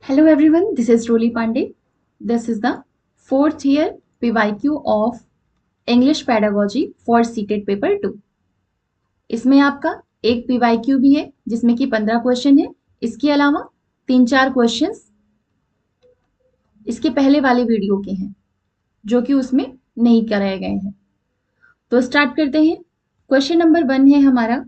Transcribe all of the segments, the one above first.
Hello everyone, this is Roli Pandey. This is the fourth year PYQ of English Pedagogy for CTET Paper 2. इसमें आपका एक PYQ भी है जिसमें कि 15 क्वेश्चन है। इसके अलावा 3-4 क्वेश्चंस इसके पहले वाले वीडियो के हैं जो कि उसमें नहीं कराए गए हैं। तो स्टार्ट करते हैं। क्वेश्चन नंबर 1 है हमारा,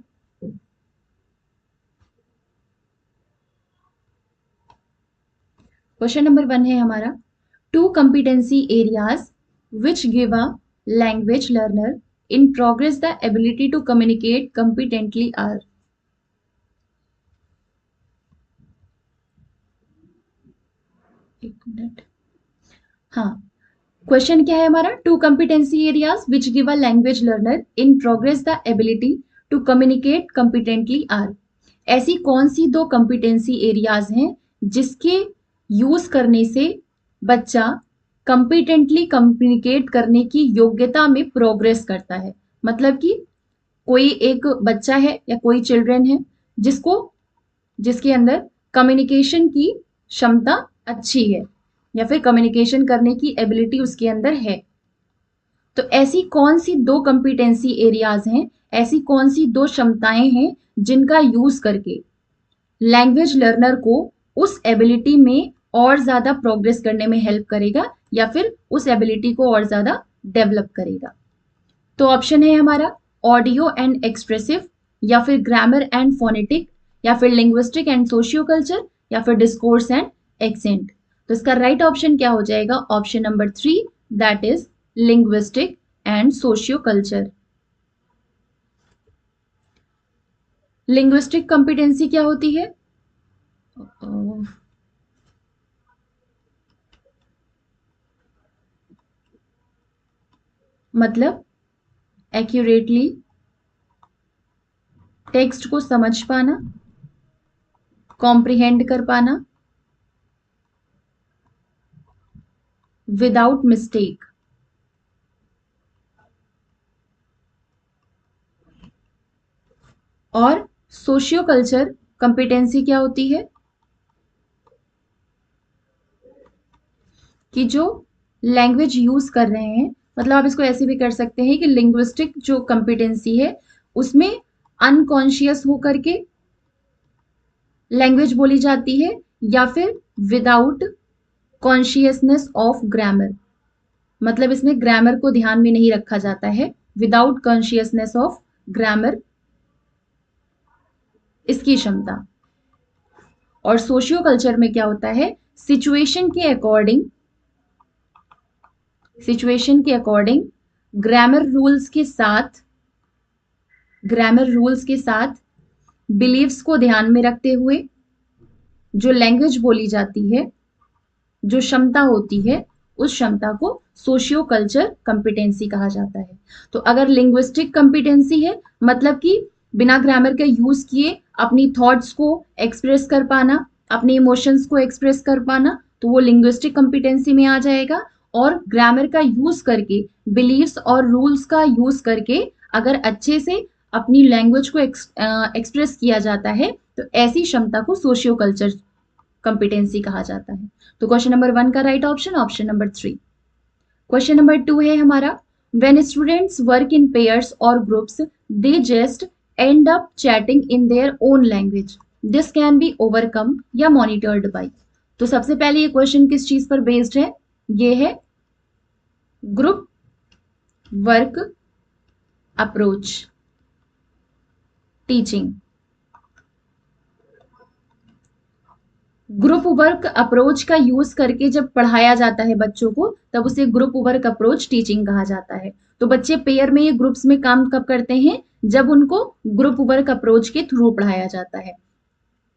to competency areas which give a language learner in progress the ability to communicate competently are. एक मिनट, हाँ, क्वेश्चन क्या है हमारा? To competency areas which give a language learner in progress the ability to communicate competently are. ऐसी कौन सी दो competency areas हैं जिसके यूज करने से बच्चा कंपिटेंटली कम्युनिकेट करने की योग्यता में प्रोग्रेस करता है। मतलब कि कोई एक बच्चा है या कोई चिल्ड्रन है जिसके अंदर कम्युनिकेशन की क्षमता अच्छी है या फिर कम्युनिकेशन करने की एबिलिटी उसके अंदर है। तो ऐसी कौन सी दो कंपिटेंसी एरियाज हैं, ऐसी कौन सी दो क्षमताएं हैं जिनका यूज करके लैंग्वेज लर्नर को उस एबिलिटी में और ज्यादा प्रोग्रेस करने में हेल्प करेगा या फिर उस एबिलिटी को और ज्यादा डेवलप करेगा। तो ऑप्शन है हमारा ऑडियो एंड एक्सप्रेसिव, या फिर ग्रामर एंड फोनेटिक, या फिर लिंग्विस्टिक एंड सोशियो कल्चर, या फिर डिस्कोर्स एंड एक्सेंट। तो इसका राइट ऑप्शन क्या हो जाएगा? Option number 3, that is linguistic and socio culture. Linguistic competency क्या होती है? मतलब एक्यूरेटली टेक्स्ट को समझ पाना, कॉम्प्रिहेंड कर पाना विदाउट मिस्टेक। और सोशियो कल्चर कॉम्पिटेंसी क्या होती है? कि जो लैंग्वेज यूज कर रहे हैं, मतलब आप इसको ऐसे भी कर सकते हैं कि लिंग्विस्टिक जो कॉम्पिटेंसी है उसमें अनकॉन्शियस होकर के लैंग्वेज बोली जाती है या फिर विदाउट कॉन्शियसनेस ऑफ ग्रामर। मतलब इसमें ग्रामर को ध्यान में नहीं रखा जाता है, विदाउट कॉन्शियसनेस ऑफ ग्रामर इसकी क्षमता। और सोशियो कल्चर में क्या होता है? सिचुएशन के अकॉर्डिंग ग्रामर रूल्स के साथ बिलीव्स को ध्यान में रखते हुए जो लैंग्वेज बोली जाती है, जो क्षमता होती है, उस क्षमता को सोशियो कल्चर कॉम्पिटेंसी कहा जाता है। तो अगर लिंग्विस्टिक कॉम्पिटेंसी है, मतलब कि बिना ग्रामर के यूज किए अपनी थॉट्स को एक्सप्रेस कर पाना, अपने इमोशंस को एक्सप्रेस कर पाना, तो वो लिंग्विस्टिक कॉम्पिटेंसी में आ जाएगा। और ग्रामर का यूज करके, बिलीव्स और रूल्स का यूज करके अगर अच्छे से अपनी लैंग्वेज को एक्सप्रेस किया जाता है तो ऐसी क्षमता को सोशियो कल्चर कॉम्पिटेंसी कहा जाता है। तो क्वेश्चन नंबर 1 का right option number 3। Question number 2 है हमारा, when students work in pairs और groups they just end up chatting in their own language, this can be overcome या मॉनिटर्ड बाय। तो सबसे पहले ये क्वेश्चन किस चीज पर बेस्ड है? ये है group work approach teaching. Group work approach का यूज करके जब पढ़ाया जाता है बच्चों को, तब उसे ग्रुप वर्क अप्रोच टीचिंग कहा जाता है। तो बच्चे पेयर में, ग्रुप्स में काम कब करते हैं? जब उनको ग्रुप वर्क अप्रोच के थ्रू पढ़ाया जाता है।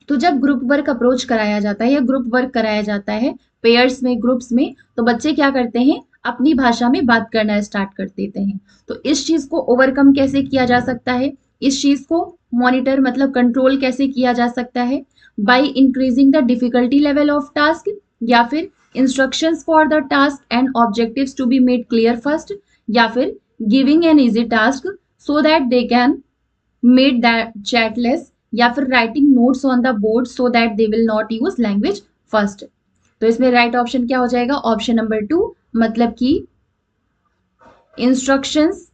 तो जब ग्रुप वर्क अप्रोच कराया जाता है या ग्रुप वर्क कराया जाता है पेयर्स में, ग्रुप्स में, तो बच्चे क्या करते हैं? अपनी भाषा में बात करना स्टार्ट कर देते हैं। तो इस चीज को ओवरकम कैसे किया जा सकता है? इस चीज को मॉनिटर मतलब कंट्रोल कैसे किया जा सकता है? By increasing the difficulty level of task, या फिर instructions for the task and objectives to be made clear first, या फिर giving an easy task so that they can made that chatless, या फिर writing notes on the board so that they will not use language first. तो इसमें right option क्या हो जाएगा? Option number 2, मतलब कि instructions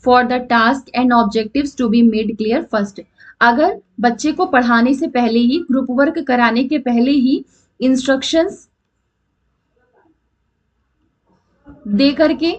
for the task and objectives to be made clear first. अगर बच्चे को पढ़ाने से पहले ही, ग्रुप वर्क कराने के पहले ही इंस्ट्रक्शंस दे करके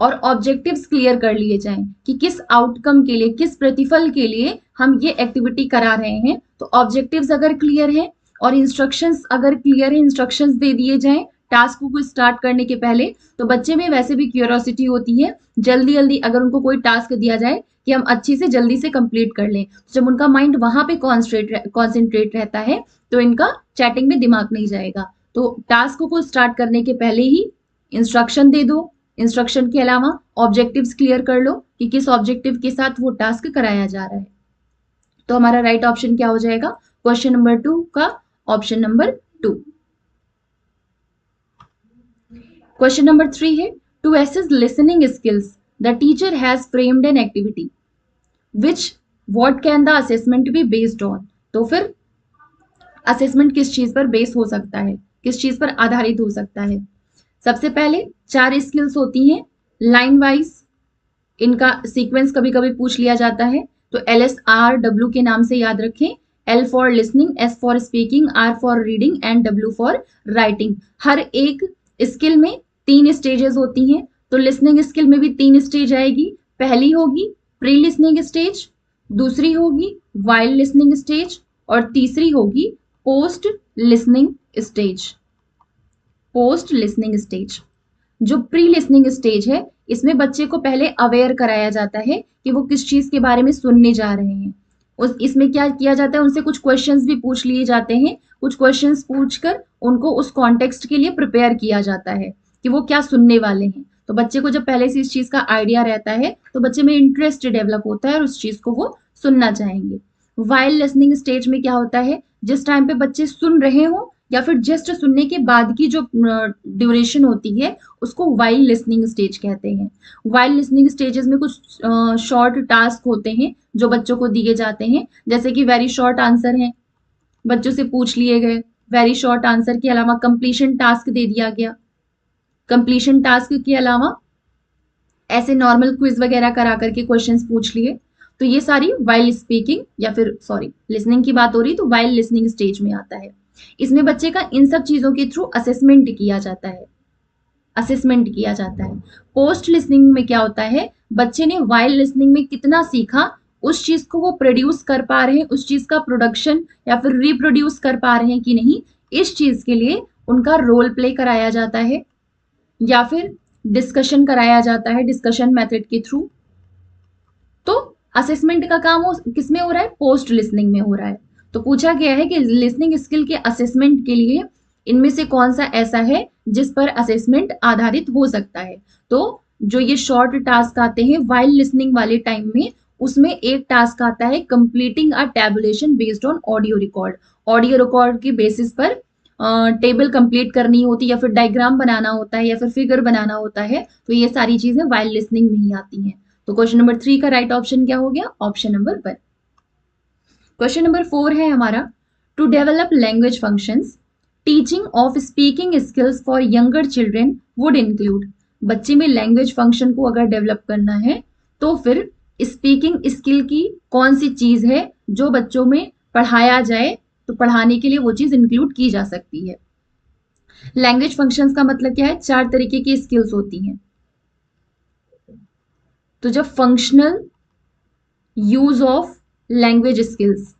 और ऑब्जेक्टिव्स क्लियर कर लिए जाएं कि किस आउटकम के लिए, किस प्रतिफल के लिए हम ये एक्टिविटी करा रहे हैं, तो ऑब्जेक्टिव्स अगर क्लियर है और इंस्ट्रक्शंस अगर क्लियर है, इंस्ट्रक्शंस दे दिए जाएं टास्क को स्टार्ट करने के पहले, तो बच्चे में वैसे भी क्यूरियोसिटी होती है, जल्दी जल्दी अगर उनको कोई टास्क दिया जाए कि हम अच्छी से जल्दी से कंप्लीट कर लें, तो जब उनका माइंड वहां पे कॉन्सेंट्रेट रहता है तो इनका चैटिंग में दिमाग नहीं जाएगा। तो टास्क को स्टार्ट करने के पहले ही इंस्ट्रक्शन दे दो, इंस्ट्रक्शन के अलावा ऑब्जेक्टिव्स क्लियर कर लो कि किस ऑब्जेक्टिव के साथ वो टास्क कराया जा रहा है। तो हमारा राइट ऑप्शन क्या हो जाएगा? क्वेश्चन नंबर 2 का ऑप्शन नंबर 2। क्वेश्चन नंबर 3 है, to assess listening skills the teacher has framed an activity which what can the assessment be based on. तो फिर असेसमेंट किस चीज पर बेस हो सकता है, किस चीज पर आधारित हो सकता है? सबसे पहले 4 स्किल्स होती हैं लाइन वाइज, इनका सीक्वेंस कभी कभी पूछ लिया जाता है, तो LSRW के नाम से याद रखें। L for listening, S for speaking, R for reading and W for writing. हर एक स्किल में 3 स्टेजेस होती हैं, तो लिसनिंग स्किल में भी 3 स्टेज आएगी। पहली होगी प्री लिसनिंग स्टेज, दूसरी होगी वाइल लिसनिंग स्टेज और तीसरी होगी post listening stage. Post listening stage, जो प्री लिसनिंग स्टेज है, इसमें बच्चे को पहले अवेयर कराया जाता है कि वो किस चीज के बारे में सुनने जा रहे हैं। इसमें क्या किया जाता है, उनसे कुछ क्वेश्चंस भी पूछ लिए जाते हैं, कुछ क्वेश्चंस पूछकर उनको उस कॉन्टेक्स्ट के लिए प्रिपेयर किया जाता है कि वो क्या सुनने वाले हैं। तो बच्चे को जब पहले से इस चीज का आइडिया रहता है तो बच्चे में इंटरेस्ट डेवलप होता है और उस चीज को वो सुनना चाहेंगे। वाइल लिसनिंग स्टेज में क्या होता है, जिस टाइम पे बच्चे सुन रहे हो या फिर जस्ट सुनने के बाद की जो ड्यूरेशन होती है उसको वाइल लिसनिंग स्टेज कहते हैं। वाइल लिसनिंग स्टेजेस में कुछ शॉर्ट टास्क होते हैं जो बच्चों को दिए जाते हैं, जैसे कि वेरी शॉर्ट आंसर हैं, बच्चों से पूछ लिए गए। वेरी शॉर्ट आंसर के अलावा कंप्लीशन टास्क दे दिया गया। कंप्लीशन टास्क के अलावा ऐसे नॉर्मल क्विज वगैरह करा करके क्वेश्चंस पूछ लिए। तो ये सारी वाइल स्पीकिंग या फिर सॉरी लिसनिंग की बात हो रही तो वाइल लिसनिंग स्टेज में आता है। इसमें बच्चे का इन सब चीजों के थ्रू असेसमेंट किया जाता है, असेसमेंट किया जाता है। पोस्ट लिसनिंग में क्या होता है, बच्चे ने वाइल लिसनिंग में कितना सीखा, उस चीज को वो प्रोड्यूस कर पा रहे हैं, उस चीज का प्रोडक्शन या फिर रिप्रोड्यूस कर पा रहे हैं कि नहीं, इस चीज के लिए उनका रोल प्ले कराया जाता है या फिर डिस्कशन कराया जाता है डिस्कशन मेथड के थ्रू। तो असेसमेंट का काम किसमें हो रहा है? पोस्ट लिसनिंग में हो रहा है। तो पूछा गया है कि लिसनिंग स्किल के असेसमेंट के लिए इनमें से कौन सा ऐसा है जिस पर असेसमेंट आधारित हो सकता है। तो जो ये शॉर्ट टास्क आते हैं वाइल लिसनिंग वाले टाइम में, उसमें एक टास्क आता है completing a tabulation based on audio record. Audio record के बेसिस पर टेबल कंप्लीट करनी होती है या फिर डायग्राम बनाना होता है या फिर फिगर बनाना होता है। तो ये सारी चीजें वाइल लिसनिंग में ही आती हैं। तो क्वेश्चन नंबर 3 का राइट ऑप्शन क्या हो गया? Option number 1। क्वेश्चन नंबर 4 है हमारा, to develop language functions teaching of speaking skills for younger children would include. बच्चे में लैंग्वेज फंक्शन को अगर डेवलप करना है तो फिर स्पीकिंग स्किल की कौन सी चीज है जो बच्चों में पढ़ाया जाए, तो पढ़ाने के लिए वो चीज इंक्लूड की जा सकती है। लैंग्वेज फंक्शंस का मतलब क्या है? 4 तरीके की स्किल्स होती हैं। तो जब functional use of language skills,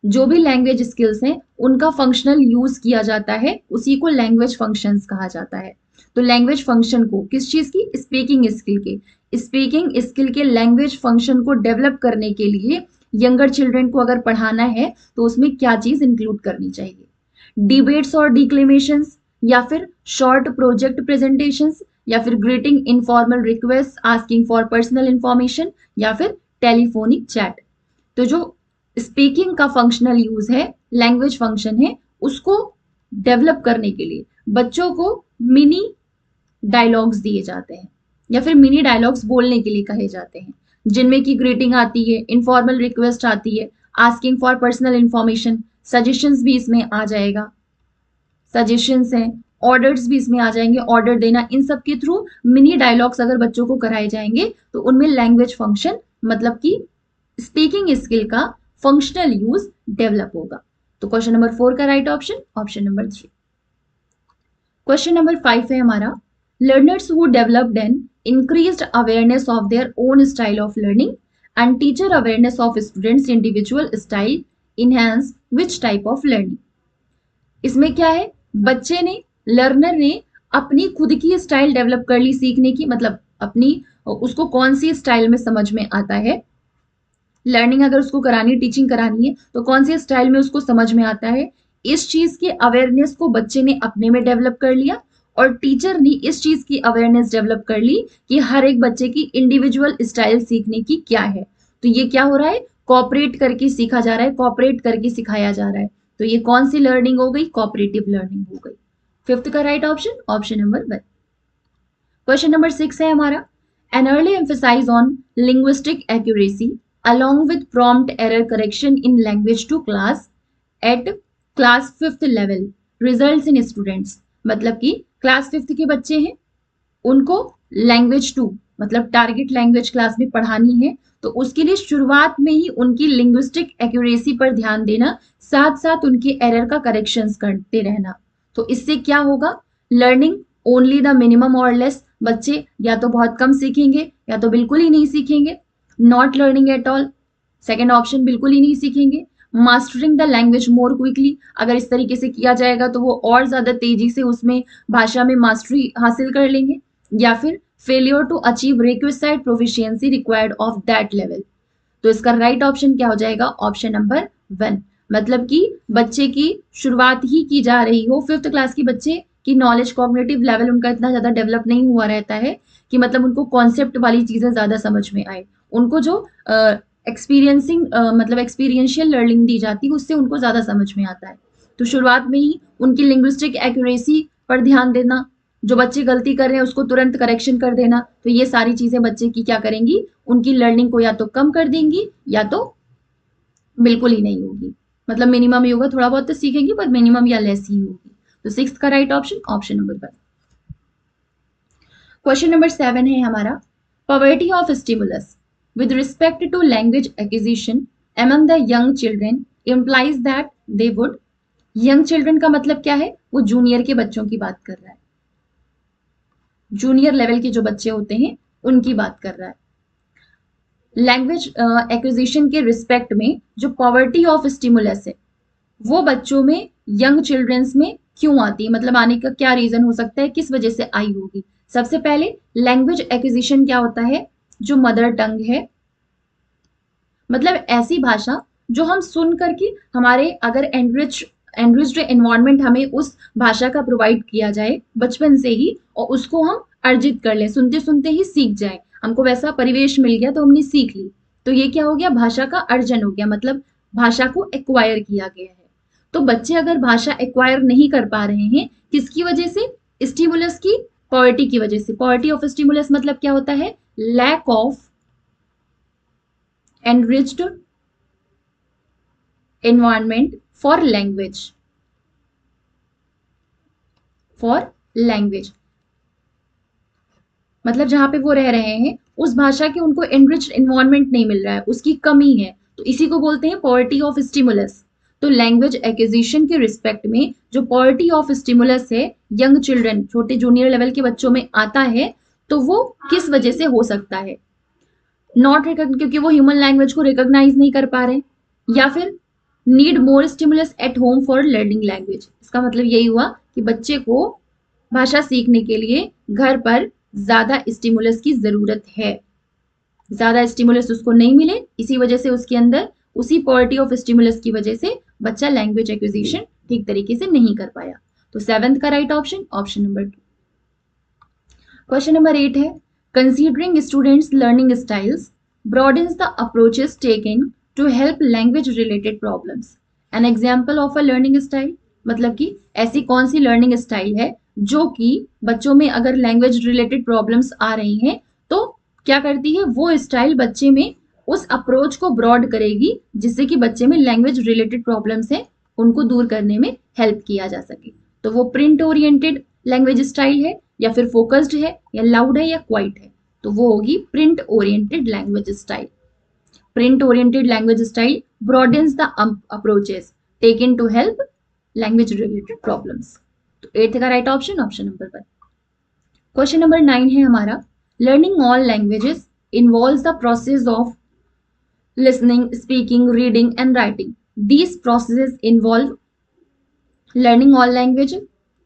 जो भी लैंग्वेज स्किल्स हैं उनका फंक्शनल यूज किया जाता है, उसी को लैंग्वेज फंक्शंस कहा जाता है। तो लैंग्वेज फंक्शन को किस चीज की? स्पीकिंग स्किल के, स्पीकिंग स्किल के लैंग्वेज फंक्शन को डेवलप करने के लिए यंगर चिल्ड्रन को अगर पढ़ाना है तो उसमें क्या चीज इंक्लूड करनी चाहिए? डिबेट्स और डिक्लेमेशंस या फिर शॉर्ट प्रोजेक्ट प्रेजेंटेशंस या फिर greeting informal request asking for personal information या फिर टेलीफोनिक चैट। तो जो स्पीकिंग का फंक्शनल यूज है, लैंग्वेज फंक्शन है, उसको डेवलप करने के लिए बच्चों को मिनी डायलॉग्स दिए जाते हैं या फिर मिनी डायलॉग्स बोलने के लिए कहे जाते हैं, जिनमें की ग्रीटिंग आती है, इनफॉर्मल रिक्वेस्ट आती है, asking for personal information, suggestions भी इसमें आ जाएगा। सजेशंस हैं, ऑर्डर्स भी इसमें आ जाएंगे, ऑर्डर देना, इन सब के थ्रू मिनी डायलॉग्स अगर बच्चों को कराए जाएंगे तो उनमें लैंग्वेज फंक्शन मतलब कि स्पीकिंग स्किल का फंक्शनल यूज डेवलप होगा। तो क्वेश्चन नंबर 4 का right option option number 3। Question number 5 है हमारा, learners who developed N increased awareness of their own style of learning and teacher awareness of students individual style enhance which type of learning। इसमें क्या है, बच्चे ने, learner ने अपनी खुद की स्टाइल डेवलप कर ली सीखने की, मतलब अपनी, उसको कौन सी स्टाइल में समझ में आता है, लर्निंग अगर उसको करानी, टीचिंग करानी है तो कौन सी स्टाइल में उसको समझ में आता है, इस चीज की अवेयरनेस को बच्चे ने अपने में डेवलप कर लिया और टीचर ने इस चीज की अवेयरनेस डेवलप कर ली कि हर एक बच्चे की इंडिविजुअल स्टाइल सीखने की क्या है। तो ये क्या हो रहा है, कॉपरेट करके सीखा जा रहा है, कॉपरेट करके सिखाया जा रहा है। तो ये कौन सी लर्निंग हो गई, कॉपरेटिव लर्निंग हो गई। फिफ्थ का right option option number 1। Question number 6 है हमारा, an early emphasise on linguistic accuracy along with prompt error correction in language to class at class 5th level results in students। मतलब कि class 5th के बच्चे हैं, उनको language 2 मतलब target language class में पढ़ानी है, तो उसके लिए शुरुआत में ही उनकी लिंग्विस्टिक एक्यूरेसी पर ध्यान देना, साथ साथ उनके एरर का करेक्शंस करते रहना। तो इससे क्या होगा, लर्निंग ओनली द मिनिमम और लेस, बच्चे या तो बहुत कम सीखेंगे या तो बिल्कुल ही नहीं सीखेंगे, not learning at all, second option बिल्कुल ही नहीं सीखेंगे, mastering the language more quickly, अगर इस तरीके से किया जाएगा तो वो और ज्यादा तेजी से उसमें भाषा में मास्टरी हासिल कर लेंगे, या फिर failure to achieve requested proficiency required of that level. तो इसका राइट ऑप्शन क्या हो जाएगा, ऑप्शन नंबर 1। मतलब कि बच्चे की शुरुआत ही की जा रही हो, 5th क्लास के बच्चे की नॉलेज कॉग्निटिव लेवल उनका इतना ज्यादा डेवलप नहीं हुआ रहता है कि मतलब उनको कॉन्सेप्ट वाली चीजें ज्यादा समझ में आए, उनको जो एक्सपीरियंसिंग मतलब एक्सपीरियंशियल लर्निंग दी जाती है उससे उनको ज्यादा समझ में आता है। तो शुरुआत में ही उनकी लिंग्विस्टिक एक्यूरेसी पर ध्यान देना, जो बच्चे गलती कर रहे हैं उसको तुरंत करेक्शन कर देना, तो ये सारी चीजें बच्चे की क्या करेंगी, उनकी लर्निंग को या तो कम कर देंगी या तो बिल्कुल ही नहीं होगी, मतलब मिनिमम ही होगा, थोड़ा बहुत तो सीखेंगी पर मिनिमम या लेस ही होगी। तो 6th का right option option number 1। Question number 7 है हमारा, poverty of stimulus with respect to language acquisition among the young children implies that they would। young children का मतलब क्या है, वो जूनियर के बच्चों की बात कर रहा है, जूनियर लेवल के जो बच्चे होते हैं उनकी बात कर रहा है। लैंग्वेज एक्विजिशन के रिस्पेक्ट में जो पॉवर्टी ऑफ स्टिमुलस है वो बच्चों में, यंग चिल्ड्रंस में क्यों आती है, मतलब आने का क्या रीजन हो सकता है, किस वजह से आई होगी। सबसे पहले लैंग्वेज एक्विजिशन क्या होता है, जो मदर टंग है, मतलब ऐसी भाषा जो हम सुन करके हमारे, अगर एनरिच्ड एनवायरनमेंट हमें उस भाषा का प्रोवाइड किया जाए बचपन से ही और उसको हम अर्जित कर लें, सुनते सुनते ही सीख जाए, हमको वैसा परिवेश मिल गया तो हमने सीख ली, तो ये क्या हो गया, भाषा का अर्जन हो गया, मतलब भाषा को एक्वायर किया गया है। तो बच्चे अगर भाषा एक्वायर नहीं कर पा रहे हैं, किसकी वजह से, स्टिमुलस की पॉवर्टी की वजह से। पॉवर्टी ऑफ स्टिमुलस मतलब क्या होता है, lack of enriched environment for language, मतलब जहां पे वो रह रहे हैं उस भाषा के उनको enriched environment नहीं मिल रहा है, उसकी कमी है, तो इसी को बोलते हैं poverty of stimulus। तो लैंग्वेज एक्विजिशन के रिस्पेक्ट में जो poverty of stimulus है यंग चिल्ड्रन, छोटे जूनियर लेवल के बच्चों में आता है, तो वो किस वजह से हो सकता है, नॉट क्योंकि वो ह्यूमन लैंग्वेज को रिकॉग्नाइज नहीं कर पा रहे, या फिर need more stimulus at home for learning language. इसका मतलब यही हुआ कि बच्चे को भाषा सीखने के लिए घर पर ज्यादा स्टिमुलस की जरूरत है, ज्यादा स्टिमुलस उसको नहीं मिले, इसी वजह से उसके अंदर उसी पॉवर्टी ऑफ स्टिमुलस की वजह से बच्चा लैंग्वेज एक्विजिशन ठीक तरीके से नहीं कर पाया। तो 7th का right option option number 2। Question number 8 है, considering students learning styles broadens the approaches taken to help language related problems। an example of a learning style, मतलब कि ऐसी कौन सी लर्निंग स्टाइल है जो कि बच्चों में अगर लैंग्वेज रिलेटेड प्रॉब्लम्स आ रही हैं तो क्या करती है, वो स्टाइल बच्चे में उस अप्रोच को ब्रॉड करेगी जिससे कि बच्चे में लैंग्वेज रिलेटेड प्रॉब्लम्स हैं उनको दूर करने में हेल्प किया जा सके। तो वो प्रिंट ओरिएंटेड लैंग्वेज स्टाइल है या फिर फोकस्ड है या लाउड है या क्वाइट है, तो वो होगी print oriented language style. Print oriented language style broadens the approaches taken to help language related problems। तो एट्थ का right option option number 1। Question number 9 है हमारा, learning all languages involves the process of listening, speaking, reading and writing. These processes involve learning all language,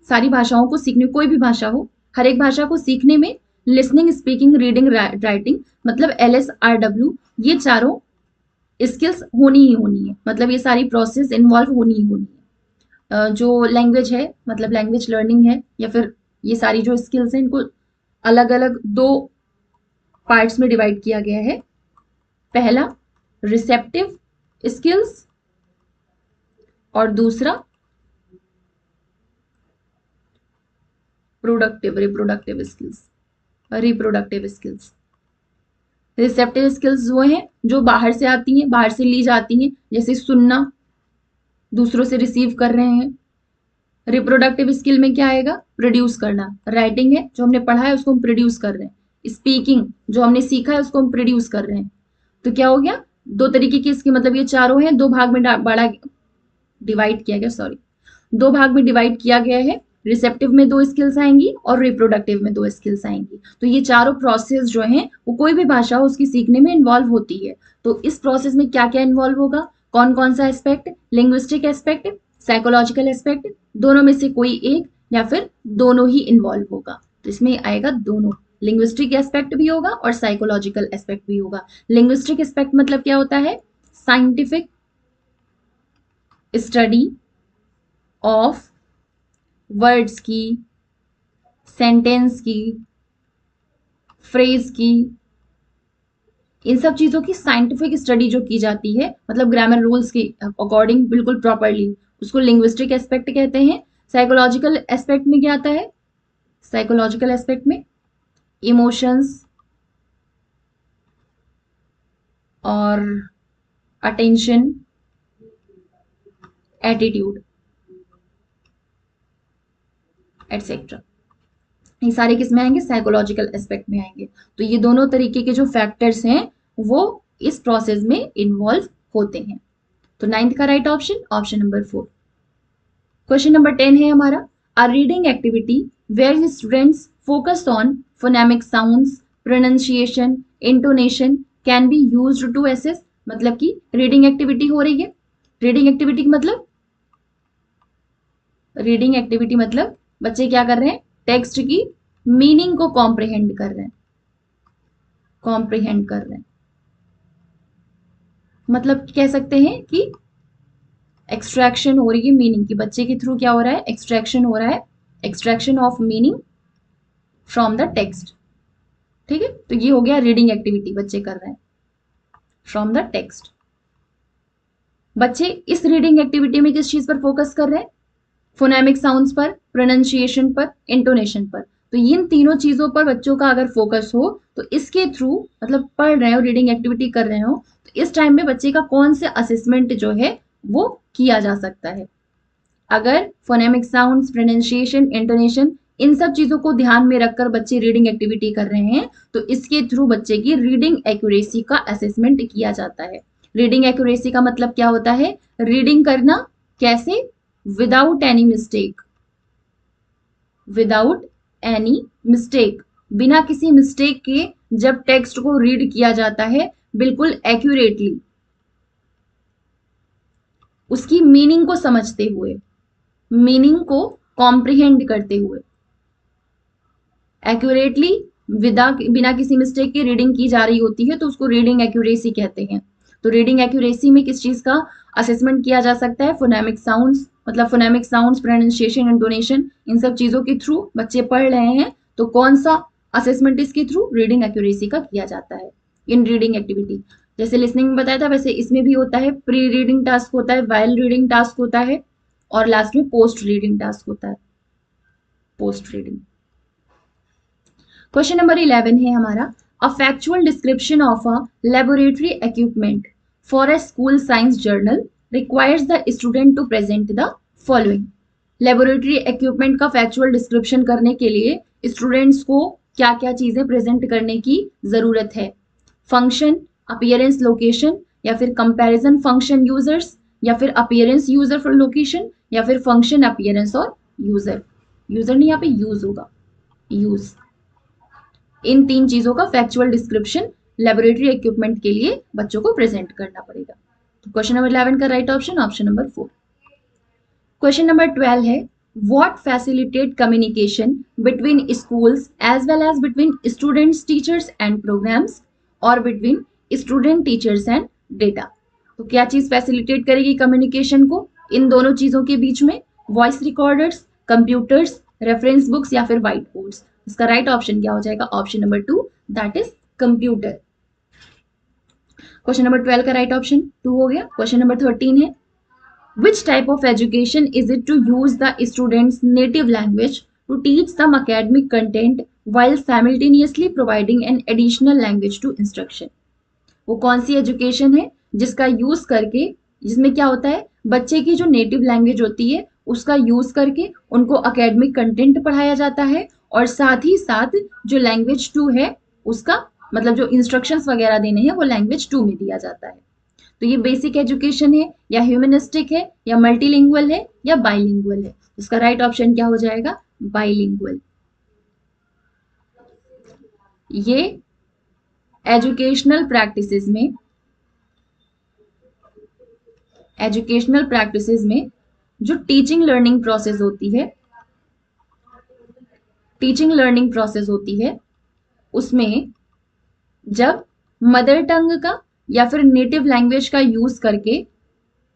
सारी भाषाओं को सीखने, कोई भी भाषा हो, हर एक भाषा को सीखने में लिसनिंग, स्पीकिंग, रीडिंग, राइटिंग मतलब LSRW, ये चारों स्किल्स होनी ही होनी है, मतलब ये सारी प्रोसेस इन्वॉल्व होनी ही होनी है। जो लैंग्वेज है मतलब लैंग्वेज लर्निंग है या फिर ये सारी जो स्किल्स हैं इनको अलग अलग 2 पार्ट्स में डिवाइड किया गया है। पहला रिसेप्टिव स्किल्स और दूसरा रिप्रोडक्टिव स्किल्स। रिसेप्टिव स्किल्स वो हैं जो बाहर से आती हैं, बाहर से ली जाती हैं, जैसे सुनना, दूसरों से रिसीव कर रहे हैं। रिप्रोडक्टिव स्किल में क्या आएगा, प्रोड्यूस करना। राइटिंग है जो हमने पढ़ा है उसको हम प्रोड्यूस कर रहे हैं। स्पीकिंग जो हमने सीखा है उसको हम प्रोड्यूस कर रहे हैं। तो क्या हो गया, 2 तरीके की इसकी मतलब ये चारों हैं, 2 भाग में डिवाइड किया गया, 2 भाग में डिवाइड किया गया है। रिसेप्टिव में 2 स्किल्स आएंगी और रिप्रोडक्टिव में 2 स्किल्स आएंगी। तो ये चारों प्रोसेस जो हैं वो कोई भी भाषा हो उसकी सीखने में इन्वॉल्व होती है। तो इस प्रोसेस में क्या क्या इन्वॉल्व होगा, कौन कौन सा aspect, linguistic aspect, psychological aspect, दोनों में से कोई एक या फिर दोनों ही इन्वॉल्व होगा। तो इसमें आएगा दोनों, लिंग्विस्टिक एस्पेक्ट भी होगा और साइकोलॉजिकल एस्पेक्ट भी होगा। लिंग्विस्टिक एस्पेक्ट मतलब क्या होता है, साइंटिफिक स्टडी ऑफ वर्ड्स की, सेंटेंस की, फ्रेज की, इन सब चीजों की साइंटिफिक स्टडी जो की जाती है, मतलब ग्रामर रूल्स के अकॉर्डिंग बिल्कुल प्रॉपरली, उसको लिंग्विस्टिक एस्पेक्ट कहते हैं। साइकोलॉजिकल एस्पेक्ट में क्या आता है, साइकोलॉजिकल एस्पेक्ट में इमोशंस और अटेंशन, एटीट्यूड एटसेट्रा, ये सारे किस में आएंगे, साइकोलॉजिकल एस्पेक्ट में आएंगे। तो ये दोनों तरीके के जो फैक्टर्स हैं वो इस प्रोसेस में इन्वॉल्व होते हैं। तो 9th का right option option number 4। Question number 10 है हमारा, a reading activity where students focus on phonemic sounds, pronunciation, intonation can be used to assess. मतलब कि रीडिंग एक्टिविटी हो रही है, रीडिंग एक्टिविटी मतलब बच्चे क्या कर रहे हैं, टेक्स्ट की मीनिंग को कॉम्प्रिहेंड कर रहे हैं। मतलब कह सकते हैं कि एक्सट्रैक्शन हो रही है मीनिंग की, बच्चे के थ्रू क्या हो रहा है, एक्सट्रैक्शन हो रहा है, extraction of meaning from the text. ठीक है, तो ये हो गया रीडिंग एक्टिविटी, बच्चे कर रहे हैं फ्रॉम द टेक्स्ट। बच्चे इस रीडिंग एक्टिविटी में किस चीज पर फोकस कर रहे हैं, फोनेमिक साउंड्स पर, प्रोनाउंसिएशन पर, इंटोनेशन पर। तो इन तीनों चीजों पर बच्चों का अगर फोकस हो तो इसके थ्रू, मतलब पढ़ रहे हो, रीडिंग एक्टिविटी कर रहे हो, तो इस टाइम में बच्चे का कौन से असेसमेंट जो है वो किया जा सकता है। अगर फोनेमिक साउंड्स, प्रोनाउंसिएशन, इंटोनेशन, इन सब चीजों को ध्यान में रखकर बच्चे रीडिंग एक्टिविटी कर रहे हैं तो इसके थ्रू बच्चे की रीडिंग एक्यूरेसी का असेसमेंट किया जाता है। रीडिंग एक्यूरेसी का मतलब क्या होता है, रीडिंग करना कैसे, विदाउट एनी मिस्टेक, बिना किसी मिस्टेक के जब टेक्स्ट को रीड किया जाता है बिल्कुल एक्यूरेटली, उसकी मीनिंग को समझते हुए, मीनिंग को कॉम्प्रिहेंड करते हुए, एक्यूरेटली बिना किसी मिस्टेक के रीडिंग की जा रही होती है तो उसको रीडिंग एक्यूरेसी कहते हैं। तो रीडिंग एक्यूरेसी में किस चीज का असेसमेंट किया जा सकता है, फोनेमिक साउंड्स, मतलब फोनेमिक साउंड्स, प्रोनाउंसिएशन, इंटोनेशन, इन सब चीजों के थ्रू बच्चे पढ़ रहे हैं तो कौन सा असेसमेंट इसके थ्रू, रीडिंग एक्यूरेसी का किया जाता है इन रीडिंग एक्टिविटी। जैसे लिसनिंग में बताया था वैसे इसमें भी होता है, प्री रीडिंग टास्क होता है, वाइल रीडिंग टास्क होता है और लास्ट में पोस्ट रीडिंग टास्क होता है, पोस्ट रीडिंग। क्वेश्चन नंबर 11 है हमारा, a factual description of a laboratory equipment for a school science journal requires the student to present the following. Laboratory equipment का factual description करने के लिए students को क्या क्या चीजें प्रेजेंट करने की जरूरत है? फंक्शन, अपीयरेंस, लोकेशन, या फिर कंपैरिजन फंक्शन यूजर्स, या फिर अपीयरेंस यूजर फॉर लोकेशन, या फिर फंक्शन अपीयरेंस और यूजर। यूजर नहीं, यहाँ पे यूज होगा, यूज। इन तीन चीजों का फैक्चुअल डिस्क्रिप्शन लेबोरेटरी इक्विपमेंट के लिए बच्चों को प्रेजेंट करना पड़ेगा। तो क्वेश्चन नंबर 11 का right option option number 4। Question number 12 है, what facilitate communication between schools as well as between students, teachers and programmes, और between student, teachers and data. तो क्या चीज फैसिलिटेट करेगी कम्युनिकेशन को इन दोनों चीजों के बीच में? Voice recorders, computers, reference books, या फिर व्हाइट बोर्ड्स। इसका राइट ऑप्शन क्या हो जाएगा? Option number 2, that is computer. Question number 12 का राइट ऑप्शन 2 हो गया। क्वेश्चन नंबर 13 है, which type of education is it to use the student's native language to teach some academic content while simultaneously providing an additional language to instruction? वो कौन सी education है जिसका use करके, जिसमें क्या होता है, बच्चे की जो नेटिव लैंग्वेज होती है उसका यूज करके उनको एकेडमिक कंटेंट पढ़ाया जाता है, और साथ ही साथ जो लैंग्वेज 2 है उसका मतलब जो इंस्ट्रक्शंस वगैरह देने हैं वो लैंग्वेज 2 में दिया जाता है। तो ये बेसिक एजुकेशन है, या ह्यूमनिस्टिक है, या मल्टीलिंगुअल है, या बाइलिंगुअल है? इसका राइट ऑप्शन क्या हो जाएगा? बाइलिंगुअल। ये एजुकेशनल प्रैक्टिसेस में जो टीचिंग लर्निंग प्रोसेस होती है उसमें जब मदर टंग का या फिर नेटिव लैंग्वेज का यूज करके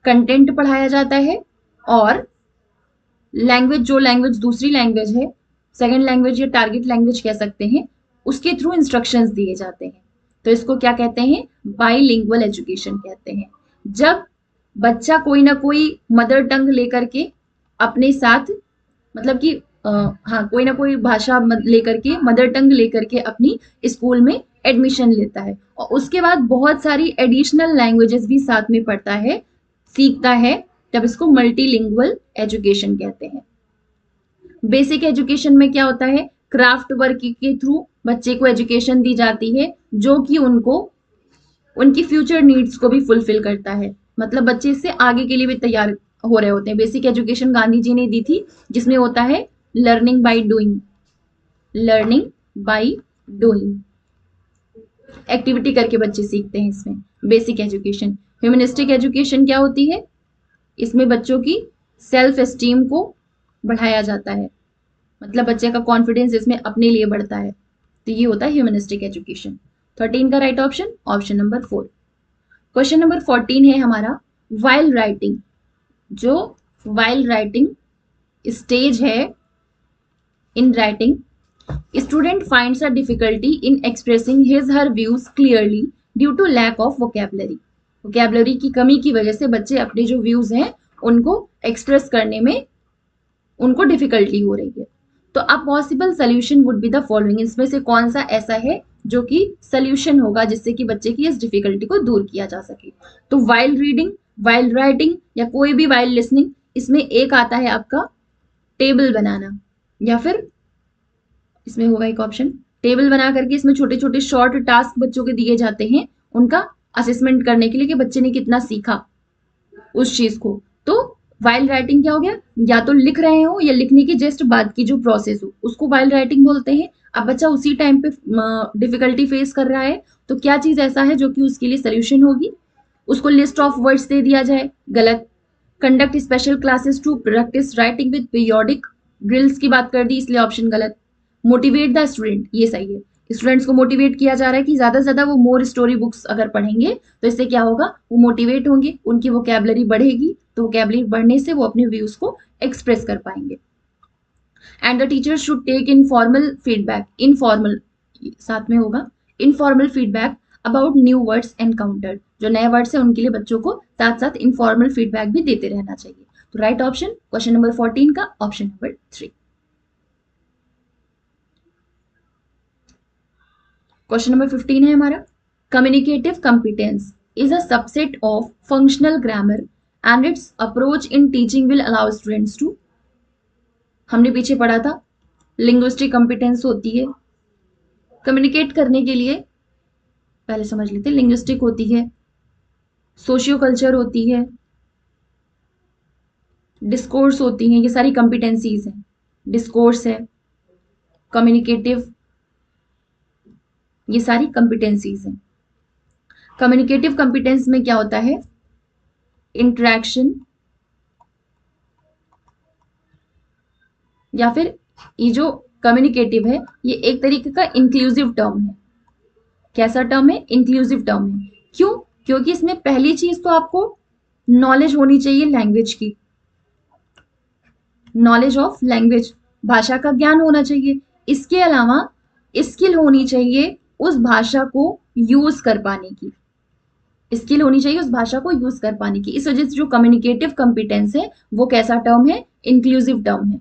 कंटेंट पढ़ाया जाता है, और जो लैंग्वेज दूसरी लैंग्वेज है, सेकेंड लैंग्वेज या टारगेट लैंग्वेज कह सकते हैं, उसके थ्रू इंस्ट्रक्शंस दिए जाते हैं, तो इसको क्या कहते हैं? बाइलिंगुअल एजुकेशन कहते हैं। जब बच्चा कोई ना कोई मदर टंग लेकर के अपने साथ, मतलब कि कोई ना कोई भाषा लेकर के, मदर टंग लेकर के अपनी स्कूल में एडमिशन लेता है, और उसके बाद बहुत सारी एडिशनल लैंग्वेजेस भी साथ में पढ़ता है, सीखता है, तब इसको मल्टीलिंगुअल एजुकेशन कहते हैं। बेसिक एजुकेशन में क्या होता है? क्राफ्ट वर्क के थ्रू बच्चे को एजुकेशन दी जाती है जो कि उनको उनकी फ्यूचर नीड्स को भी फुलफिल करता है, मतलब बच्चे इससे आगे के लिए भी तैयार हो रहे होते हैं। बेसिक एजुकेशन गांधी जी ने दी थी, जिसमें होता है लर्निंग बाय डूइंग, एक्टिविटी करके बच्चे सीखते हैं इसमें बेसिक एजुकेशन। ह्यूमनिस्टिक एजुकेशन क्या होती है? इसमें बच्चों की सेल्फ एस्टीम को बढ़ाया जाता है, मतलब बच्चे का कॉन्फिडेंस इसमें अपने लिए बढ़ता है, तो ये होता है ह्यूमनिस्टिक एजुकेशन। 13 का right option option number 4। Question number 14 है हमारा, वाइल राइटिंग। जो वाइल राइटिंग स्टेज है in writing, student finds a difficulty in expressing his her views clearly due to lack of vocabulary की कमी की वजह से बच्चे अपने जो व्यूज हैं उनको एक्सप्रेस करने में उनको डिफिकल्टी हो रही है। तो a possible solution would be the following, इसमें से कौन सा ऐसा है जो कि सोल्यूशन होगा जिससे कि बच्चे की इस डिफिकल्टी को दूर किया जा सके? तो वाइल रीडिंग, वाइल राइटिंग, या कोई भी वाइल लिसनिंग, इसमें एक आता है आपका टेबल बनाना, या फिर इसमें होगा एक ऑप्शन टेबल बना करके इसमें छोटे छोटे शॉर्ट टास्क बच्चों के दिए जाते हैं उनका असेसमेंट करने के लिए कि बच्चे ने कितना सीखा उस चीज को। तो वाइल राइटिंग क्या हो गया? या तो लिख रहे हो या लिखने की जस्ट बाद की जो प्रोसेस हो उसको वाइल राइटिंग बोलते हैं। अब बच्चा उसी टाइम पे डिफिकल्टी फेस कर रहा है, तो क्या चीज ऐसा है जो कि उसके लिए सोल्यूशन होगी? उसको लिस्ट ऑफ वर्ड्स दे दिया जाए, गलत। Conduct special classes to practice writing with periodic drills की बात कर दी, इसलिए ऑप्शन गलत। मोटिवेट द स्टूडेंट, ये सही है। स्टूडेंट्स को मोटिवेट किया जा रहा है कि ज्यादा से ज्यादा वो मोर स्टोरी बुक्स अगर पढ़ेंगे तो इससे क्या होगा? वो मोटिवेट होंगे, उनकी वोकैबुलरी बढ़ेगी, तो वोकैबुलरी बढ़ने से वो अपने व्यूज को एक्सप्रेस कर पाएंगे। And the teacher should take informal साथ में होगा informal feedback about new words encountered, जो नए वर्ड्स है उनके लिए बच्चों को साथ साथ इनफॉर्मल फीडबैक भी देते रहना चाहिए। तो राइट ऑप्शन क्वेश्चन नंबर 14 का ऑप्शन नंबर 3। क्वेश्चन नंबर 15 है हमारा, communicative competence is a subset of functional grammar and its approach in teaching will allow students to. हमने पीछे पढ़ा था। लिंग्विस्टिक कॉम्पिटेंस होती है कम्युनिकेट करने के लिए, पहले समझ लेते हैं। लिंग्विस्टिक होती है, सोशियो कल्चर होती है, डिस्कोर्स होती हैं, ये सारी कॉम्पिटेंसीज हैं। डिस्कोर्स है, कम्युनिकेटिव, ये सारी कॉम्पिटेंसीज हैं। कम्युनिकेटिव कॉम्पिटेंस में क्या होता है, इंटरेक्शन, या फिर ये जो कम्युनिकेटिव है ये एक तरीके का इंक्लूसिव टर्म है। कैसा टर्म है, इंक्लूसिव टर्म है। क्यों, क्योंकि इसमें पहली चीज तो आपको नॉलेज होनी चाहिए लैंग्वेज की, नॉलेज ऑफ लैंग्वेज, भाषा का ज्ञान होना चाहिए। इसके अलावा स्किल होनी चाहिए उस भाषा को यूज कर पाने की, स्किल होनी चाहिए उस भाषा को यूज कर पाने की। इस वजह से जो कम्युनिकेटिव कॉम्पिटेंस है वो कैसा टर्म है, इंक्लूसिव टर्म है।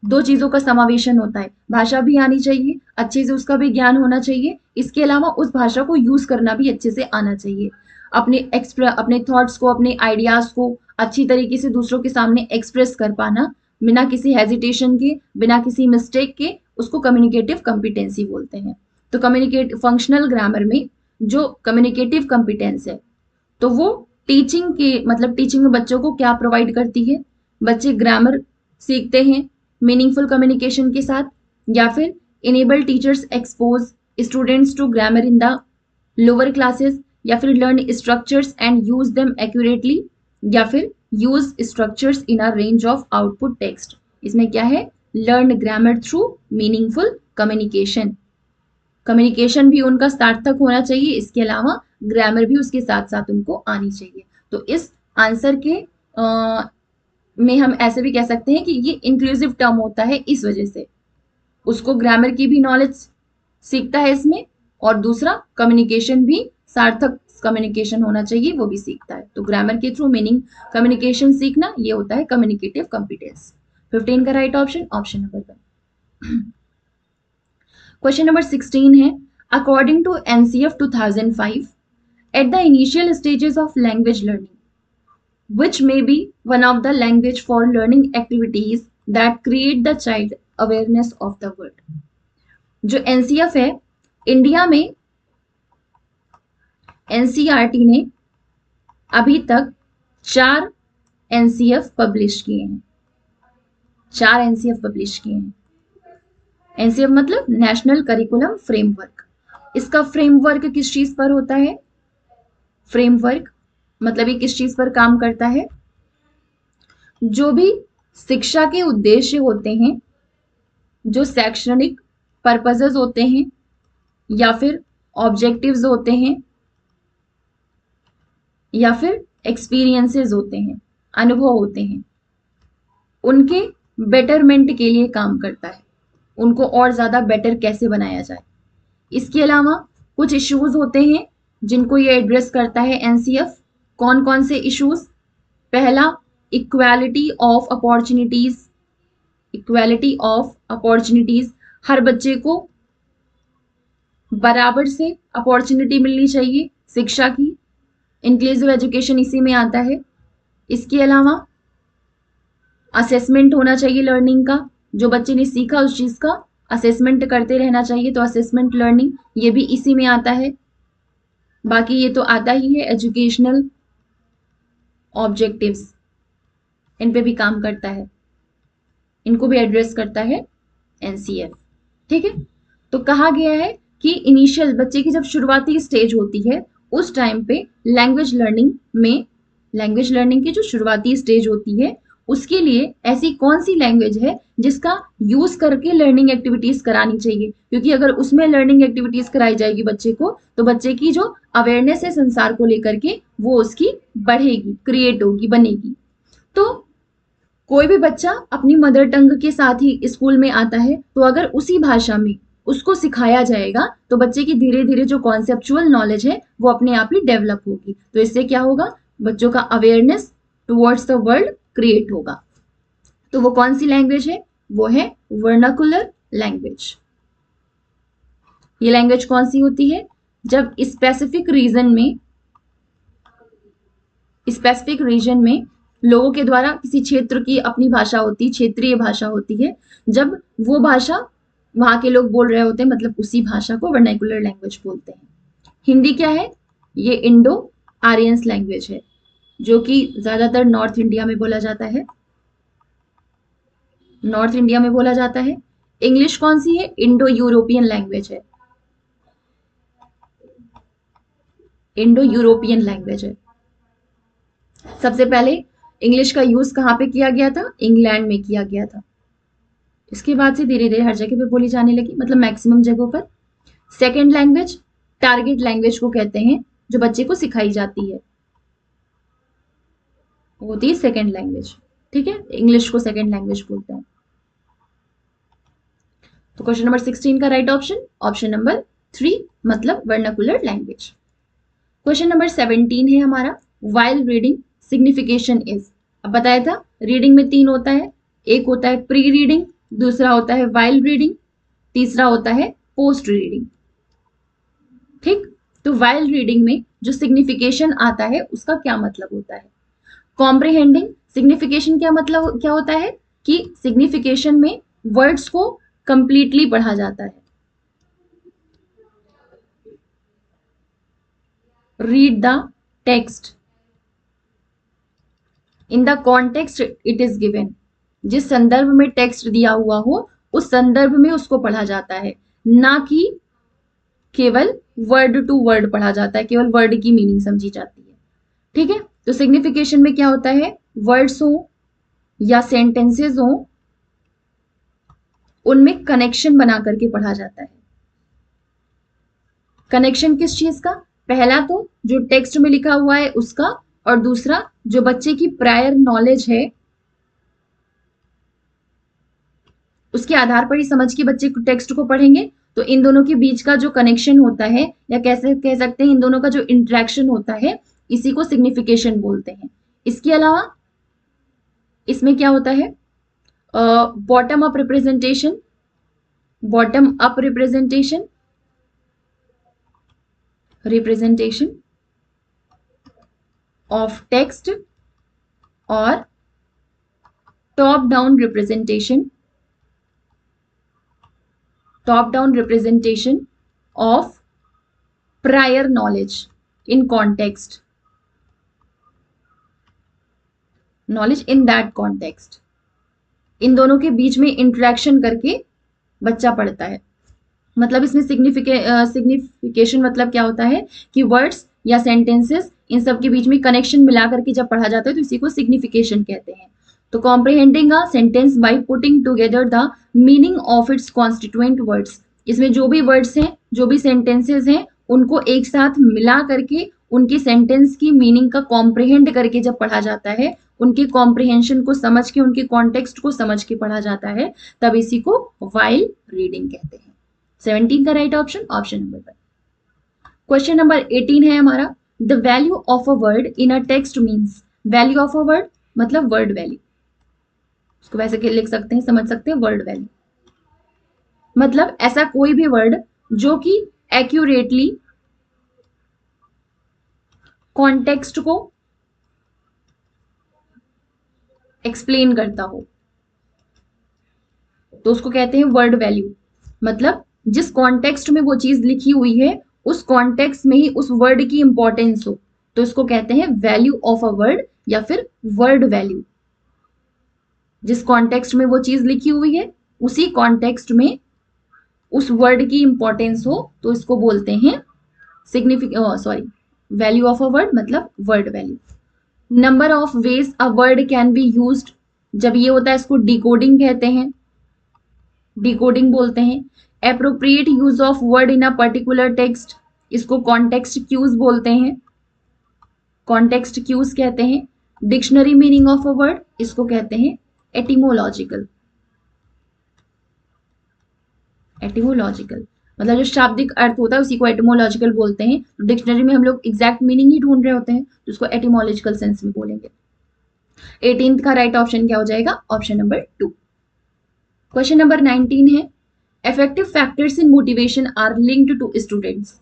दो चीजों का समावेशन होता है, भाषा भी आनी चाहिए, अच्छे से उसका भी ज्ञान होना चाहिए, इसके अलावा उस भाषा को यूज करना भी अच्छे से आना चाहिए। अपने थॉट्स को, अपने आइडियाज को अच्छी तरीके से दूसरों के सामने एक्सप्रेस कर पाना, बिना किसी हेजिटेशन के, बिना किसी मिस्टेक के, उसको कम्युनिकेटिव कॉम्पिटेंसी बोलते हैं। तो कम्युनिकेट फंक्शनल ग्रामर में जो कम्युनिकेटिव कॉम्पिटेंस है तो वो टीचिंग के, मतलब टीचिंग में बच्चों को क्या प्रोवाइड करती है, बच्चे ग्रामर सीखते हैं मीनिंगफुल कम्युनिकेशन के साथ, या फिर enable teachers expose students to grammar in the lower classes, या फिर learn structures and use them accurately, या फिर use structures in a range of output text. इसमें क्या है, learn grammar through meaningful communication. Communication भी उनका सार्थक होना चाहिए, इसके अलावा ग्रामर भी उसके साथ साथ उनको आनी चाहिए। तो इस आंसर के में हम ऐसे भी कह सकते हैं कि ये इंक्लूसिव टर्म होता है, इस वजह से उसको ग्रामर की भी नॉलेज सीखता है इसमें, और दूसरा कम्युनिकेशन भी सार्थक कम्युनिकेशन होना चाहिए वो भी सीखता है। तो ग्रामर के थ्रू मीनिंग कम्युनिकेशन सीखना ये होता है कम्युनिकेटिव कॉम्पिटेंस। 15 का right option, option number 1। Question number 16 है, according to NCF 2005, at the initial stages of language learning which may be one of the language for learning activities that create the child awareness of the world। जो NCF है, India में NCERT ने अभी तक 4 NCF publish किए हैं, 4 NCF publish किए हैं। एनसीएफ मतलब नेशनल करिकुलम फ्रेमवर्क। इसका फ्रेमवर्क किस चीज पर होता है, फ्रेमवर्क मतलब ये किस चीज पर काम करता है, जो भी शिक्षा के उद्देश्य होते हैं, जो शैक्षणिक पर्पसेस होते हैं, या फिर ऑब्जेक्टिव्स होते हैं, या फिर एक्सपीरियंसेस होते हैं, अनुभव होते हैं, उनके बेटरमेंट के लिए काम करता है, उनको और ज्यादा बेटर कैसे बनाया जाए। इसके अलावा कुछ इश्यूज होते हैं जिनको ये एड्रेस करता है एनसीएफ। कौन कौन से इश्यूज, पहला equality of opportunities, equality of opportunities, हर बच्चे को बराबर से अपॉर्चुनिटी मिलनी चाहिए शिक्षा की, इंक्लूसिव एजुकेशन इसी में आता है। इसके अलावा असेसमेंट होना चाहिए लर्निंग का, जो बच्चे ने सीखा उस चीज का असेसमेंट करते रहना चाहिए, तो असेसमेंट लर्निंग ये भी इसी में आता है। बाकी ये तो आता ही है, एजुकेशनल ऑब्जेक्टिव्स इन पे भी काम करता है, इनको भी एड्रेस करता है एनसीएफ। ठीक है, तो कहा गया है कि इनिशियल बच्चे की जब शुरुआती स्टेज होती है उस टाइम पे लैंग्वेज लर्निंग में, लैंग्वेज लर्निंग की जो शुरुआती स्टेज होती है उसके लिए ऐसी कौन सी लैंग्वेज है जिसका यूज करके लर्निंग एक्टिविटीज करानी चाहिए, क्योंकि अगर उसमें लर्निंग एक्टिविटीज कराई जाएगी बच्चे को तो बच्चे की जो अवेयरनेस है संसार को लेकर के वो उसकी बढ़ेगी, क्रिएट होगी, बनेगी। तो कोई भी बच्चा अपनी मदर टंग के साथ ही स्कूल में आता है, तो अगर उसी भाषा में उसको सिखाया जाएगा तो बच्चे की धीरे धीरे जो कॉन्सेप्चुअल नॉलेज है वो अपने आप ही डेवलप होगी। तो इससे क्या होगा, बच्चों का awareness towards the world create होगा। तो वो कौन सी लैंग्वेज है, वो है वर्नाकुलर लैंग्वेज। ये लैंग्वेज कौन सी होती है, जब स्पेसिफिक रीजन में लोगों के द्वारा किसी क्षेत्र की अपनी भाषा होती है, क्षेत्रीय भाषा होती है। जब वो भाषा वहां के लोग बोल रहे होते हैं, मतलब उसी भाषा को वर्नाकुलर लैंग्वेज बोलते हैं। हिंदी क्या है? ये इंडो आर्यंस लैंग्वेज है, जो कि ज्यादातर नॉर्थ इंडिया में बोला जाता है। नॉर्थ इंडिया में बोला जाता है। इंग्लिश कौन सी है? इंडो यूरोपियन लैंग्वेज है। इंडो यूरोपियन लैंग्वेज है। सबसे पहले इंग्लिश का यूज कहाँ पे किया गया था? इंग्लैंड में किया गया था। इसके बाद से धीरे धीरे हर जगह पे बोली जाने लगी, मतलब मैक्सिमम जगहों पर। सेकेंड लैंग्वेज टारगेट लैंग्वेज को कहते हैं, जो बच्चे को सिखाई जाती है, वो होती है सेकेंड लैंग्वेज। ठीक है, इंग्लिश को सेकेंड लैंग्वेज बोलते हैं। तो क्वेश्चन नंबर 16 का राइट ऑप्शन ऑप्शन नंबर 3, मतलब वर्नाकुलर लैंग्वेज। क्वेश्चन नंबर 17 है हमारा, वाइल रीडिंग सिग्निफिकेशन इज। अब बताया था रीडिंग में 3 होता है, एक होता है प्री रीडिंग, दूसरा होता है वाइल रीडिंग, तीसरा होता है पोस्ट रीडिंग। ठीक, तो वाइल रीडिंग में जो सिग्निफिकेशन आता है उसका क्या मतलब होता है? कॉम्प्रिहेंडिंग सिग्निफिकेशन क्या मतलब क्या होता है कि सिग्निफिकेशन में वर्ड्स को कंप्लीटली पढ़ा जाता है। Read the text in the context it is given. जिस संदर्भ में टेक्स्ट दिया हुआ हो उस संदर्भ में उसको पढ़ा जाता है, ना कि केवल वर्ड टू वर्ड पढ़ा जाता है, केवल वर्ड की मीनिंग समझी जाती है। ठीक है, तो सिग्निफिकेशन में क्या होता है? वर्ड्स हो या सेंटेंसेस हो, उनमें कनेक्शन बना करके पढ़ा जाता है। कनेक्शन किस चीज का? पहला तो जो टेक्स्ट में लिखा हुआ है उसका, और दूसरा जो बच्चे की प्रायर नॉलेज है उसके आधार पर ही समझ के बच्चे टेक्स्ट को पढ़ेंगे। तो इन दोनों के बीच का जो कनेक्शन होता है, या कैसे कह सकते हैं इन दोनों का जो इंटरेक्शन होता है, इसी को सिग्निफिकेशन बोलते हैं। इसके अलावा इसमें क्या होता है? Bottom up representation, bottom up representation, representation of text, और top down representation, top down representation of prior knowledge in context, knowledge in that context। इन दोनों के बीच में इंटरेक्शन करके बच्चा पढ़ता है। मतलब इसमें सिग्निफिकेशन मतलब क्या होता है कि वर्ड्स या सेंटेंसेस, इन सब के बीच में कनेक्शन मिला करके जब पढ़ा जाता है तो इसी को सिग्निफिकेशन कहते हैं। तो comprehending a sentence by putting together the meaning of its constituent words. इसमें जो भी वर्ड्स हैं, जो भी सेंटेंसेस हैं, उनको एक साथ मिला करके उनकी सेंटेंस की मीनिंग का कॉम्प्रिहेंड करके जब पढ़ा जाता है, उनके कॉम्प्रिहेंशन को समझ के, उनके कॉन्टेक्स्ट को समझ के पढ़ा जाता है, तब इसी को वाइल रीडिंग कहते हैं। 17 का right option option number 1। Question number 18 है हमारा, the value of a word in a text means. Value of a word मतलब वर्ड वैल्यू, उसको वैसे के लिख सकते हैं, समझ सकते हैं, वर्ड वैल्यू मतलब ऐसा कोई भी वर्ड जो कि एक्यूरेटली कॉन्टेक्स्ट को एक्सप्लेन करता हो, तो उसको कहते हैं वर्ड वैल्यू। मतलब जिस कॉन्टेक्स्ट में वो चीज लिखी हुई है उस कॉन्टेक्स्ट में ही उस वर्ड की इंपॉर्टेंस हो, तो इसको कहते हैं वैल्यू ऑफ अ वर्ड या फिर वर्ड वैल्यू। जिस कॉन्टेक्स्ट में वो चीज लिखी हुई है उसी कॉन्टेक्स्ट में उस वर्ड की इंपॉर्टेंस हो, तो इसको बोलते हैं वैल्यू ऑफ अ वर्ड, मतलब word value. Number of ways a word can be used, जब ये होता है इसको डिकोडिंग कहते हैं, डिकोडिंग बोलते हैं। Appropriate use of word in a particular text, इसको कॉन्टेक्स्ट क्यूज बोलते हैं, कॉन्टेक्स्ट क्यूज कहते हैं। Dictionary meaning of a word, इसको कहते हैं एटिमोलॉजिकल, एटिमोलॉजिकल मतलब जो शाब्दिक अर्थ होता है उसी को एटिमोलॉजिकल बोलते हैं। तो डिक्शनरी में हम लोग एग्जैक्ट मीनिंग ही ढूंढ रहे होते हैं, तो उसको एटिमोलॉजिकल सेंस में बोलेंगे। 18th का राइट ऑप्शन क्या हो जाएगा? Option number 2। क्वेश्चन नंबर 19 है, affective factors in motivation are linked to students.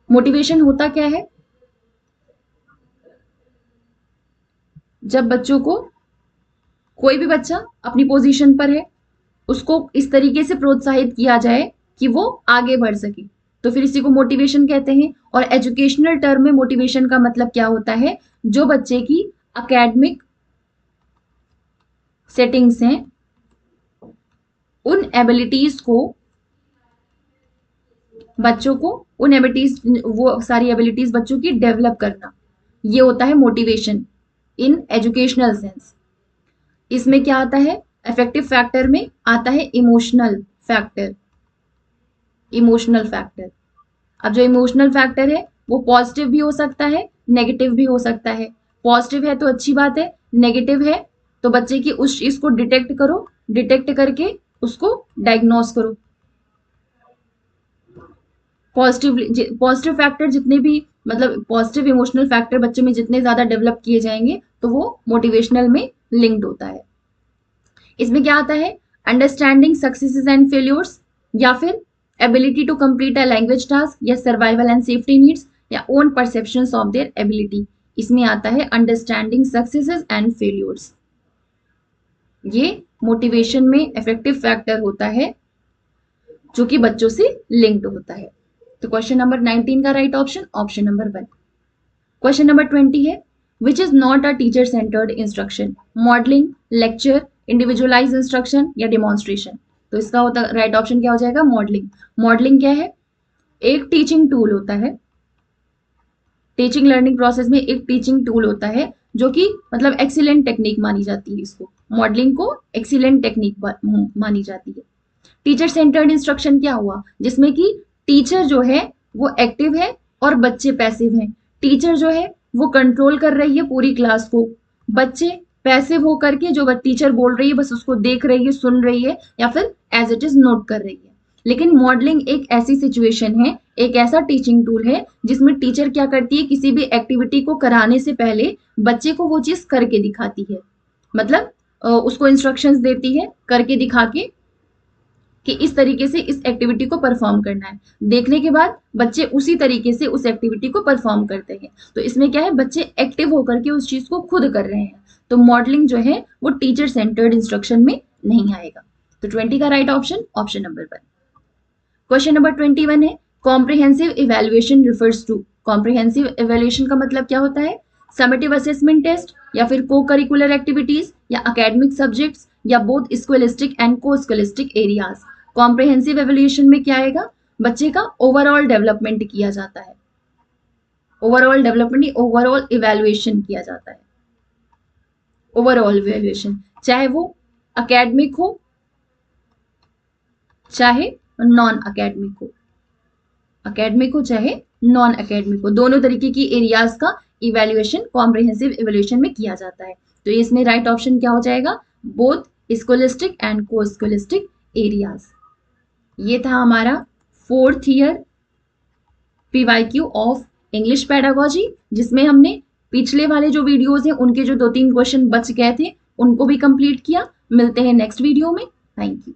Motivation होता क्या है? जब बच्चों को, कोई भी बच्चा अपनी पोजीशन पर है, उसको इस तरीके से प्रोत्साहित किया जाए कि वो आगे बढ़ सके, तो फिर इसी को मोटिवेशन कहते हैं। और एजुकेशनल टर्म में मोटिवेशन का मतलब क्या होता है, जो बच्चे की एकेडमिक सेटिंग्स हैं, उन एबिलिटीज को, बच्चों को उन एबिलिटीज, वो सारी एबिलिटीज बच्चों की डेवलप करना, ये होता है मोटिवेशन इन एजुकेशनल सेंस। इसमें क्या आता है, इफेक्टिव फैक्टर में आता है इमोशनल फैक्टर। इमोशनल फैक्टर, अब जो इमोशनल फैक्टर है वो पॉजिटिव भी हो सकता है, नेगेटिव भी हो सकता है। पॉजिटिव है तो अच्छी बात है, नेगेटिव है तो बच्चे की उस चीज को डिटेक्ट करो, डिटेक्ट करके उसको डायग्नोस करो। पॉजिटिव फैक्टर जितने भी, मतलब पॉजिटिव इमोशनल फैक्टर बच्चों में जितने ज्यादा डेवलप किए जाएंगे तो वो मोटिवेशनल में लिंक्ड होता है। इसमें क्या आता है, अंडरस्टैंडिंग सक्सेसेस एंड फेल्योर्स, या फिर ability to complete a language task, या सर्वाइवल एंड सेफ्टी नीड्स, या own perceptions of their ability. इसमें आता है अंडरस्टैंडिंग सक्सेसेस एंड फेल्योर्स। ये मोटिवेशन में इफेक्टिव फैक्टर होता है जो कि बच्चों से लिंक्ड होता है। तो क्वेश्चन नंबर 19 का right option option number 1। Question number 20 है, which is not a teacher centred instruction, modelling, lecture, individualise instruction, या डिमॉन्स्ट्रेशन। तो इसका होता राइट ऑप्शन क्या हो जाएगा, मॉडलिंग। मॉडलिंग क्या है, एक टीचिंग टूल होता है, टीचिंग लर्निंग प्रोसेस में एक टीचिंग टूल होता है जो कि मतलब एक्सीलेंट टेक्निक मानी जाती है। इसको, मॉडलिंग को एक्सीलेंट टेक्निक मानी जाती है। टीचर सेंटर्ड इंस्ट्रक्शन क्या हुआ, जिसमें कि टीचर जो है वो एक्टिव है और बच्चे पैसिव हैं। टीचर जो है वो कंट्रोल कर रही है पूरी क्लास को, बच्चे पैसिव होकर के जो टीचर बोल रही है बस उसको देख रही है, सुन रही है, या फिर एज इट इज नोट कर रही है। लेकिन मॉडलिंग एक ऐसी सिचुएशन है, एक ऐसा टीचिंग टूल है जिसमें टीचर क्या करती है, किसी भी एक्टिविटी को कराने से पहले बच्चे को वो चीज करके दिखाती है, मतलब उसको इंस्ट्रक्शंस देती है करके दिखा के कि इस तरीके से इस एक्टिविटी को परफॉर्म करना है। देखने के बाद बच्चे उसी तरीके से उस एक्टिविटी को परफॉर्म करते हैं। तो इसमें क्या है, बच्चे एक्टिव होकर के उस चीज को खुद कर रहे हैं। तो मॉडलिंग जो है वो टीचर सेंटर्ड इंस्ट्रक्शन में नहीं आएगा। तो 20 का right option option number 1। Question number 21 है, comprehensive evaluation refers to. Comprehensive evaluation का मतलब क्या होता है, समेटिव असेसमेंट टेस्ट, या फिर को करिकुलर एक्टिविटीज, या एकेडमिक सब्जेक्ट्स, या बोथ स्कोलिस्टिक एंड को स्कोलिस्टिक एरियाज। कॉम्प्रिहेंसिव इवैल्यूएशन में क्या आएगा, बच्चे का ओवरऑल डेवलपमेंट किया जाता है, ओवरऑल डेवलपमेंट, ओवरऑल इवैल्यूएशन किया जाता है। ओवरऑल इवैल्यूएशन चाहे वो एकेडमिक हो चाहे नॉन एकेडमिक हो, एकेडमिक हो चाहे नॉन एकेडमिक हो, दोनों तरीके की एरियाज का इवैल्यूएशन कॉम्प्रिहेंसिव इवैल्यूएशन में किया जाता है। तो इसमें राइट ऑप्शन क्या हो जाएगा, बोथ स्कोलिस्टिक एंड को स्कोलिस्टिक एरियाज। ये था हमारा 4th year PYQ of English pedagogy, जिसमें हमने पिछले वाले जो वीडियोस हैं उनके जो 2-3 क्वेश्चन बच गए थे उनको भी कंप्लीट किया। मिलते हैं नेक्स्ट वीडियो में। Thank you.